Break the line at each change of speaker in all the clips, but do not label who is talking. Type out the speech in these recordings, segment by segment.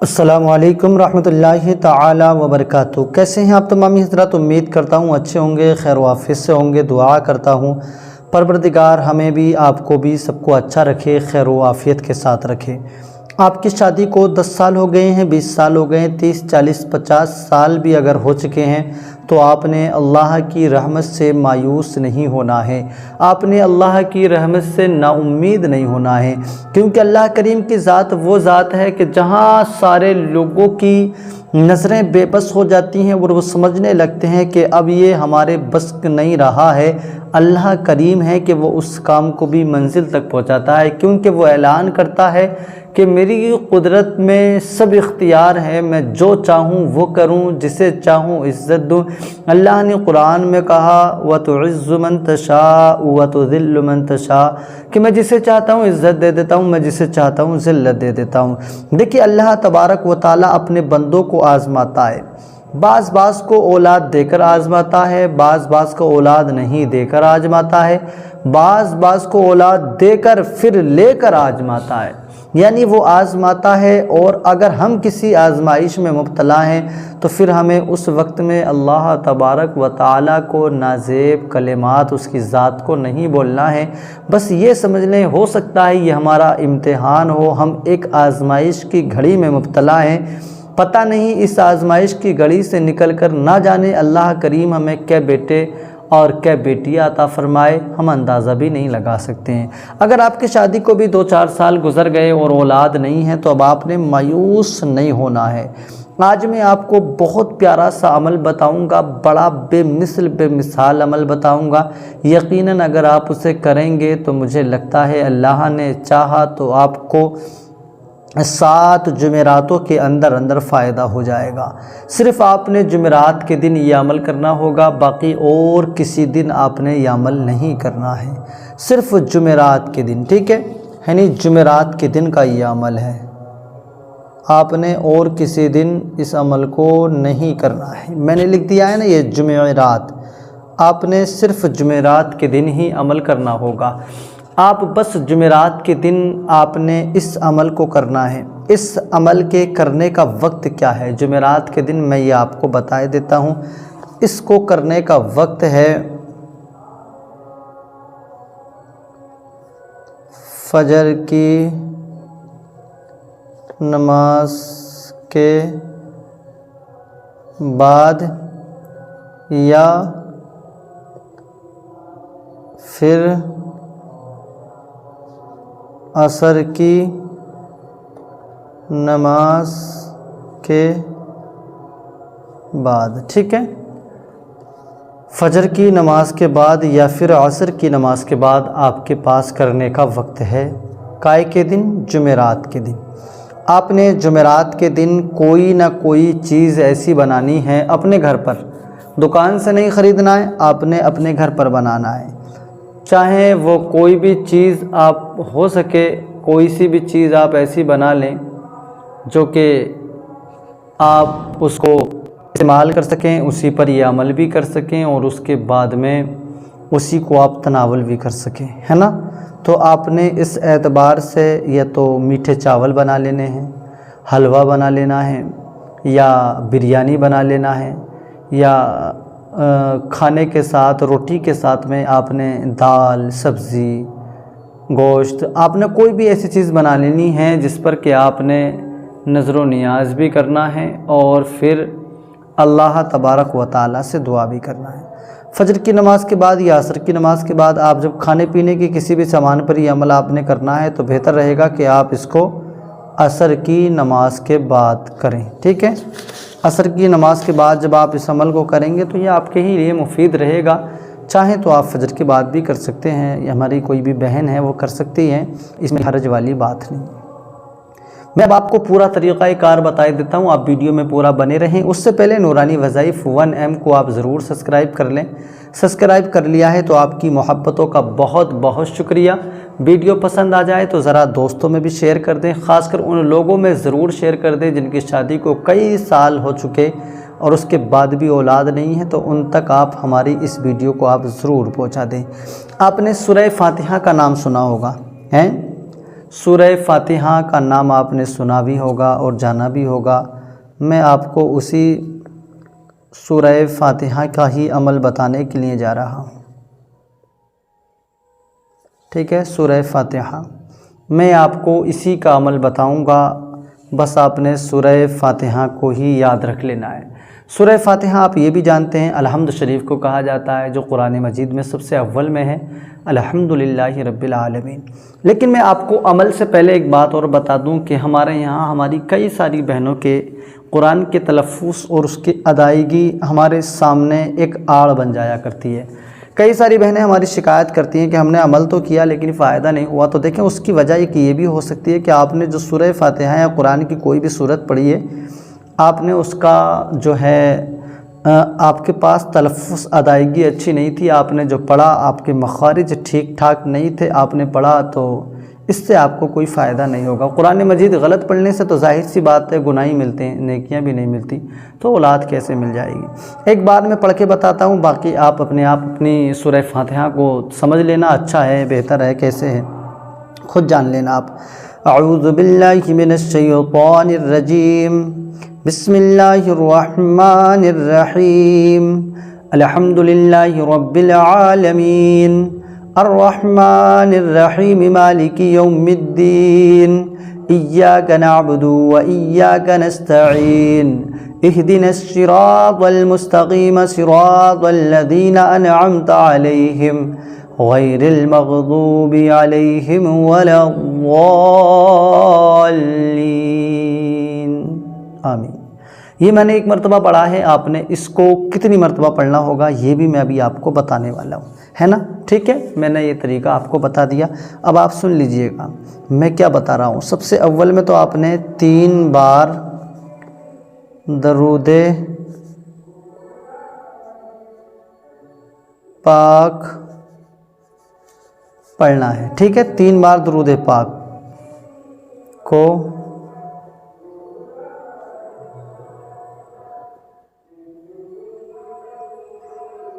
अस्सलामु अलैकुम रहमतुल्लाहि ताला वबरकातुहू। कैसे हैं आप तमामी हज़रात? उम्मीद करता हूँ अच्छे होंगे, खैर व आफियत से होंगे। दुआ करता हूँ परवरदिगार हमें भी, आपको भी, सबको अच्छा रखे, खैर व आफियत के साथ रखे। आपकी शादी को 10 साल हो गए हैं, 20 साल हो गए हैं, 30, 40, 50 साल भी अगर हो चुके हैं तो आपने अल्लाह की रहमत से मायूस नहीं होना है। आपने अल्लाह की रहमत से नाउम्मीद नहीं होना है, क्योंकि अल्लाह करीम की ज़ात वो ज़ात है कि जहाँ सारे लोगों की नज़रें बेबस हो जाती हैं और वो समझने लगते हैं कि अब ये हमारे बस नहीं रहा है, अल्लाह करीम है कि वो उस काम को भी मंजिल तक पहुंचाता है, क्योंकि वो ऐलान करता है कि मेरी कुदरत में सब इख्तियार है, मैं जो चाहूँ वो करूँ, जिसे चाहूँ इज़्ज़त दूँ। अल्लाह ने कुरान में कहा व तुइज़्ज़ु मन तशा व तुज़िल्लु मन तशा, कि मैं जिसे चाहता हूँ इज़्ज़त दे देता हूँ, मैं जिसे चाहता हूँ ज़िल्लत दे देता हूँ। देखिए, अल्लाह तबारक व ताला अपने बंदों को आज़माता है। बाज़ को औलाद देकर आज़माता है, बाज़ को औलाद नहीं देकर आज़माता है, बाज़ को औलाद देकर फिर लेकर आज़माता है। यानी वो आज़माता है, और अगर हम किसी आज़माइश में मुब्तला हैं तो फिर हमें उस वक्त में अल्लाह तबारक व ताला को नाज़ेब कलिमात, उसकी ज़ात को नहीं बोलना है। बस ये समझ लें, हो सकता है ये हमारा इम्तिहान हो, हम एक आज़माइश की घड़ी में मुब्तला हैं, पता नहीं इस आज़माइश की घड़ी से निकल कर ना जाने अल्लाह करीम हमें क्या बेटे और क्या बेटियाँ अता फ़रमाए, हम अंदाज़ा भी नहीं लगा सकते हैं। अगर आपकी शादी को भी 2-4 साल गुज़र गए और औलाद नहीं है तो अब आपने मायूस नहीं होना है। आज मैं आपको बहुत प्यारा सा अमल बताऊंगा, बड़ा बेमिसाल अमल बताऊंगा। यकीनन अगर आप उसे करेंगे तो मुझे लगता है अल्लाह ने चाहा तो आपको 7 जुमेरातों के अंदर फ़ायदा हो जाएगा। सिर्फ़ आपने जुमेरात के दिन ये अमल करना होगा, बाकी और किसी दिन आपने ये अमल नहीं करना है, सिर्फ़ जुमेरात के दिन, ठीक है? यानी जुमेरात के दिन का ये अमल है, आपने और किसी दिन इस अमल को नहीं करना है। मैंने लिख दिया है ना ये जुमेरात, आपने सिर्फ़ जुमेरात के दिन ही अमल करना होगा। आप बस जुमेरात के दिन आपने इस अमल को करना है। इस अमल के करने का वक्त क्या है? जुमेरात के दिन मैं ये आपको बता देता हूँ। इसको करने का वक्त है फजर की नमाज के बाद या फिर असर की नमाज के बाद, ठीक है? फजर की नमाज के बाद या फिर असर की नमाज के बाद आपके पास करने का वक्त है। काय के दिन? जुमेरात के दिन। आपने जुमेरात के दिन कोई ना कोई चीज़ ऐसी बनानी है अपने घर पर, दुकान से नहीं ख़रीदना है, आपने अपने घर पर बनाना है। चाहे वो कोई भी चीज़ आप हो सके, कोई सी भी चीज़ आप ऐसी बना लें जो कि आप उसको इस्तेमाल कर सकें, उसी पर ये अमल भी कर सकें और उसके बाद में उसी को आप तनावल भी कर सकें, है ना? तो आपने इस एतबार से या तो मीठे चावल बना लेने हैं, हलवा बना लेना है, या बिरयानी बना लेना है, या खाने के साथ, रोटी के साथ में आपने दाल, सब्ज़ी, गोश्त, आपने कोई भी ऐसी चीज़ बना लेनी है जिस पर कि आपने नज़र नियाज भी करना है और फिर अल्लाह तबारक व ताला से दुआ भी करना है। फजर की नमाज़ के बाद या असर की नमाज़ के बाद आप जब खाने पीने के किसी भी सामान पर ये अमल आपने करना है तो बेहतर रहेगा कि आप इसको असर की नमाज के बाद करें, ठीक है? असर की नमाज़ के बाद जब आप इस अमल को करेंगे तो ये आपके ही लिए मुफीद रहेगा। चाहें तो आप फजर के बाद भी कर सकते हैं, हमारी कोई भी बहन है वो कर सकती हैं, इसमें हर्ज वाली बात नहीं। मैं अब आपको पूरा तरीक़ाकार बता देता हूँ, आप वीडियो में पूरा बने रहें। उससे पहले नूरानी वज़ाइफ 1M को आप ज़रूर सब्सक्राइब कर लें। सब्सक्राइब कर लिया है तो आपकी मोहब्बतों का बहुत बहुत शुक्रिया। वीडियो पसंद आ जाए तो ज़रा दोस्तों में भी शेयर कर दें, ख़ासकर उन लोगों में ज़रूर शेयर कर दें जिनकी शादी को कई साल हो चुके और उसके बाद भी औलाद नहीं है, तो उन तक आप हमारी इस वीडियो को आप ज़रूर पहुँचा दें। आपने सूरह फातिहा का नाम सुना होगा, हैं? سورہ فاتحہ کا نام آپ نے سنا بھی ہوگا اور جانا بھی ہوگا۔ میں آپ کو اسی سورہ فاتحہ کا ہی عمل بتانے کے لیے جا رہا ہوں، ٹھیک ہے۔ سورہ فاتحہ میں آپ کو اسی کا عمل بتاؤں گا، بس آپ نے سورہ فاتحہ کو ہی یاد رکھ لینا ہے۔ سورہ فاتحہ آپ یہ بھی جانتے ہیں الحمد شریف کو کہا جاتا ہے، جو قرآن مجید میں سب سے اول میں ہے، الحمدللہ رب العالمین۔ لیکن میں آپ کو عمل سے پہلے ایک بات اور بتا دوں کہ ہمارے یہاں ہماری کئی ساری بہنوں کے قرآن کے تلفظ اور اس کی ادائیگی ہمارے سامنے ایک آڑ بن جایا کرتی ہے۔ کئی ساری بہنیں ہماری شکایت کرتی ہیں کہ ہم نے عمل تو کیا لیکن فائدہ نہیں ہوا۔ تو دیکھیں اس کی وجہ یہ بھی ہو سکتی ہے کہ آپ نے جو سورہ فاتحہ یا قرآن کی کوئی بھی سورت پڑھی ہے، آپ نے اس کا جو ہے آپ کے پاس تلفظ ادائیگی اچھی نہیں تھی، آپ نے جو پڑھا آپ کے مخارج ٹھیک ٹھاک نہیں تھے، آپ نے پڑھا تو اس سے آپ کو کوئی فائدہ نہیں ہوگا۔ قرآن مجید غلط پڑھنے سے تو ظاہر سی بات ہے گناہ ہی ملتے ہیں، نیکیاں بھی نہیں ملتی، تو اولاد کیسے مل جائے گی۔ ایک بار میں پڑھ کے بتاتا ہوں، باقی آپ اپنی سورہ فاتحہ کو سمجھ لینا، اچھا ہے، بہتر ہے، کیسے ہے خود جان لینا آپ۔ اعوذ باللہ من الشیطان الرجیم، بسم اللہ الرحمن الرحیم، الحمدللہ رب العالمین، الرحمن الرحیم، مالک یوم الدین، ایاک نعبد و ایاک نستعین، اہدنا الصراط المستقیم، صراط الذین انعمت علیہم، غیر المغضوب علیہم ولا الضالین، آمین۔ یہ میں نے ایک مرتبہ پڑھا ہے، آپ نے اس کو کتنی مرتبہ پڑھنا ہوگا یہ بھی میں ابھی آپ کو بتانے والا ہوں، ہے نا، ٹھیک ہے۔ میں نے یہ طریقہ آپ کو بتا دیا، اب آپ سن لیجئے گا میں کیا بتا رہا ہوں۔ سب سے اول میں تو آپ نے 3 بار درود پاک پڑھنا ہے، ٹھیک ہے۔ 3 بار درود پاک کو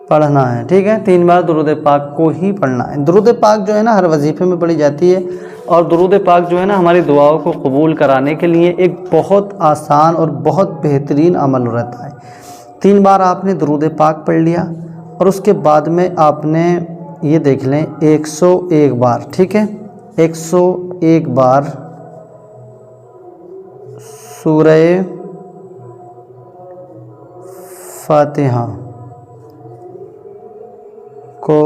پڑھنا ہے، ٹھیک ہے۔ 3 بار درود پاک کو ہی پڑھنا ہے۔ درود پاک جو ہے نا ہر وظیفے میں پڑھی جاتی ہے، اور درود پاک جو ہے نا ہماری دعاؤں کو قبول کرانے کے لیے ایک بہت آسان اور بہت بہترین عمل رہتا ہے۔ 3 بار آپ نے درود پاک پڑھ لیا، اور اس کے بعد میں آپ نے یہ دیکھ لیں 101 بار، ٹھیک ہے، 101 بار سورہ فاتحہ کو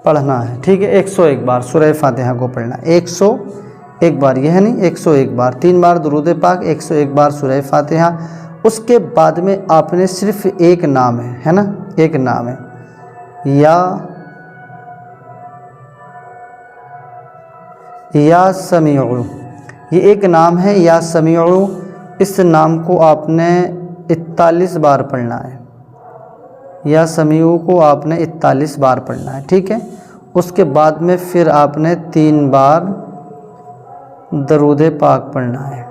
پڑھنا ہے، ٹھیک ہے۔ 101 بار سورہ فاتحہ کو پڑھنا ہے، 101 بار، یہ ہے نہیں 101 بار، 3 بار درود پاک، 101 بار سورہ فاتحہ۔ اس کے بعد میں آپ نے صرف ایک نام ہے نا، ایک نام ہے یا سمیع، یہ ایک نام ہے یا سمیع۔ اس نام کو آپ نے 41 بار پڑھنا ہے، یا سمیع کو آپ نے 41 بار پڑھنا ہے، ٹھیک ہے۔ اس کے بعد میں پھر آپ نے 3 بار درود پاک پڑھنا ہے،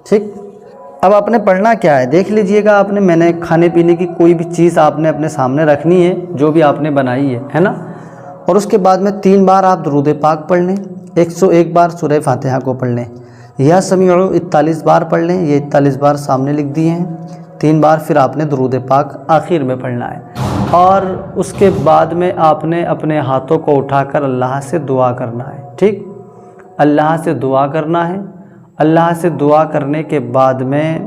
ٹھیک۔ اب آپ نے پڑھنا کیا ہے دیکھ لیجئے گا آپ نے، میں نے کھانے پینے کی کوئی بھی چیز آپ نے اپنے سامنے رکھنی ہے جو بھی آپ نے بنائی ہے نا، اور اس کے بعد میں 3 بار آپ درود پاک پڑھ لیں، 101 بار سورہ فاتحہ کو پڑھ لیں، یا سمیع 41 بار پڑھ لیں، یہ 41 بار سامنے لکھ دیے ہیں، 3 بار پھر آپ نے درود پاک آخر میں پڑھنا ہے، اور اس کے بعد میں آپ نے اپنے ہاتھوں کو اٹھا کر اللہ سے دعا کرنا ہے، ٹھیک، اللہ سے دعا کرنا ہے۔ اللہ سے دعا کرنے کے بعد میں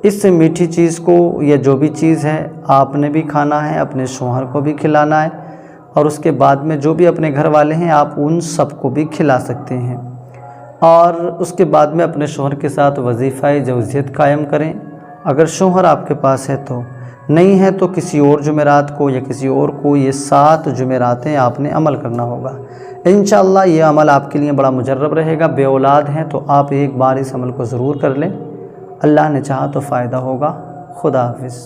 اس میٹھی چیز کو یا جو بھی چیز ہے آپ نے بھی کھانا ہے، اپنے شوہر کو بھی کھلانا ہے، اور اس کے بعد میں جو بھی اپنے گھر والے ہیں آپ ان سب کو بھی کھلا سکتے ہیں، اور اس کے بعد میں اپنے شوہر کے ساتھ وظیفہ زوجیت قائم کریں، اگر شوہر آپ کے پاس ہے تو، نہیں ہے تو کسی اور جمعرات کو یا کسی اور کو یہ 7 جمعراتیں آپ نے عمل کرنا ہوگا۔ انشاءاللہ یہ عمل آپ کے لیے بڑا مجرب رہے گا۔ بے اولاد ہیں تو آپ ایک بار اس عمل کو ضرور کر لیں، اللہ نے چاہا تو فائدہ ہوگا۔ خدا حافظ۔